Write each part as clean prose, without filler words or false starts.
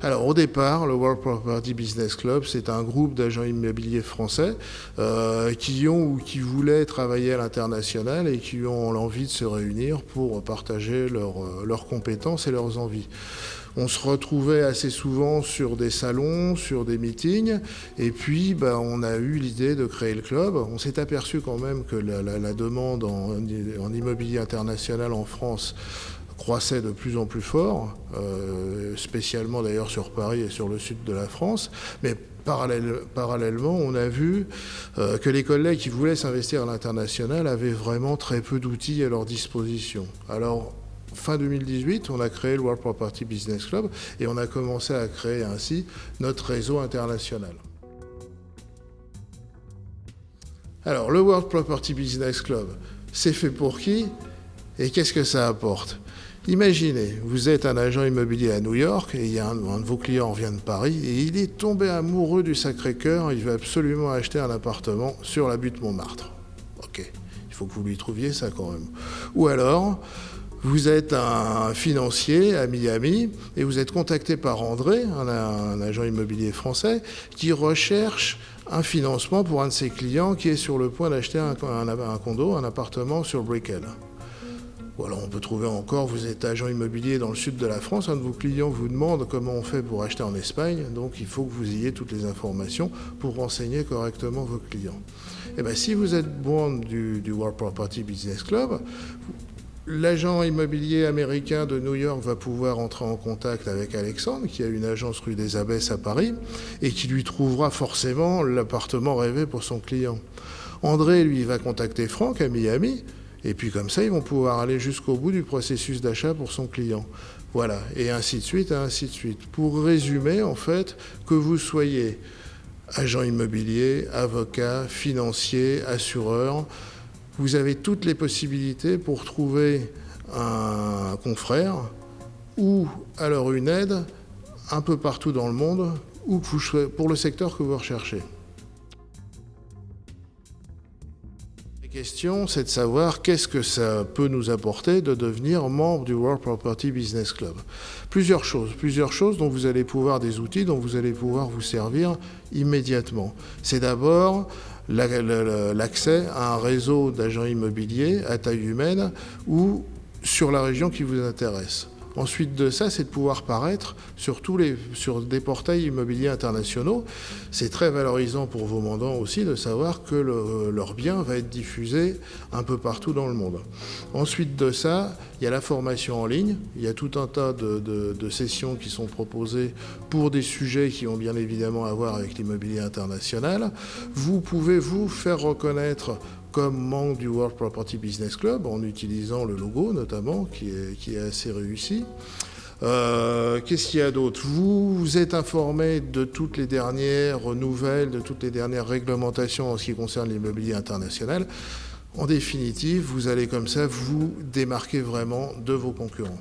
Alors au départ, le World Property Business Club, c'est un groupe d'agents immobiliers français qui ont ou qui voulaient travailler à l'international et qui ont l'envie de se réunir pour partager leurs compétences et leurs envies. On se retrouvait assez souvent sur des salons, sur des meetings, et puis on a eu l'idée de créer le club. On s'est aperçu quand même que la demande en immobilier international en France croissait de plus en plus fort, spécialement d'ailleurs sur Paris et sur le sud de la France, mais parallèlement, on a vu que les collègues qui voulaient s'investir à l'international avaient vraiment très peu d'outils à leur disposition. Alors, fin 2018, on a créé le World Property Business Club et on a commencé à créer ainsi notre réseau international. Alors, le World Property Business Club, c'est fait pour qui et qu'est-ce que ça apporte ? Imaginez, vous êtes un agent immobilier à New York et il y a un de vos clients vient de Paris et il est tombé amoureux du Sacré-Cœur, il veut absolument acheter un appartement sur la butte Montmartre. Ok, il faut que vous lui trouviez ça quand même. Ou alors, vous êtes un financier à Miami et vous êtes contacté par André, un agent immobilier français, qui recherche un financement pour un de ses clients qui est sur le point d'acheter un condo, un appartement sur Brickell. Ou alors on peut trouver encore, vous êtes agent immobilier dans le sud de la France, un de vos clients vous demande comment on fait pour acheter en Espagne, donc il faut que vous ayez toutes les informations pour renseigner correctement vos clients. Et bien si vous êtes membre du World Property Business Club, l'agent immobilier américain de New York va pouvoir entrer en contact avec Alexandre, qui a une agence rue des Abbesses à Paris, et qui lui trouvera forcément l'appartement rêvé pour son client. André, lui, va contacter Franck à Miami, et puis comme ça, ils vont pouvoir aller jusqu'au bout du processus d'achat pour son client. Voilà, et ainsi de suite, et ainsi de suite. Pour résumer, en fait, que vous soyez agent immobilier, avocat, financier, assureur, vous avez toutes les possibilités pour trouver un confrère ou alors une aide un peu partout dans le monde ou pour le secteur que vous recherchez. La question, c'est de savoir qu'est-ce que ça peut nous apporter de devenir membre du World Property Business Club. Plusieurs choses dont vous allez pouvoir, des outils dont vous allez pouvoir vous servir immédiatement. C'est d'abord l'accès à un réseau d'agents immobiliers à taille humaine ou sur la région qui vous intéresse. Ensuite de ça, c'est de pouvoir paraître sur des portails immobiliers internationaux. C'est très valorisant pour vos mandants aussi de savoir que leur bien va être diffusé un peu partout dans le monde. Ensuite de ça, il y a la formation en ligne. Il y a tout un tas de sessions qui sont proposées pour des sujets qui ont bien évidemment à voir avec l'immobilier international. Vous pouvez vous faire reconnaître comme membre du World Property Business Club, en utilisant le logo notamment, qui est assez réussi. Qu'est-ce qu'il y a d'autre ? Vous êtes informé de toutes les dernières nouvelles, de toutes les dernières réglementations en ce qui concerne l'immobilier international. En définitive, vous allez comme ça vous démarquer vraiment de vos concurrents.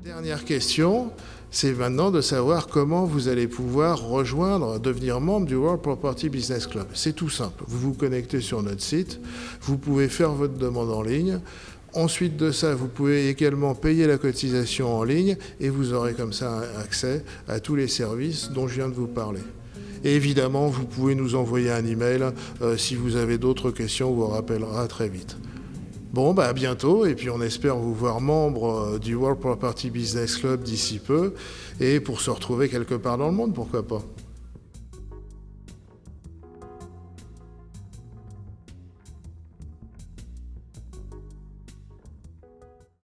Dernière question. C'est maintenant de savoir comment vous allez pouvoir devenir membre du World Property Business Club. C'est tout simple. Vous vous connectez sur notre site, vous pouvez faire votre demande en ligne. Ensuite de ça, vous pouvez également payer la cotisation en ligne et vous aurez comme ça accès à tous les services dont je viens de vous parler. Et évidemment, vous pouvez nous envoyer un email si vous avez d'autres questions, on vous rappellera très vite. Bon, à bientôt, et puis on espère vous voir membre du World Property Business Club d'ici peu, et pour se retrouver quelque part dans le monde, pourquoi pas.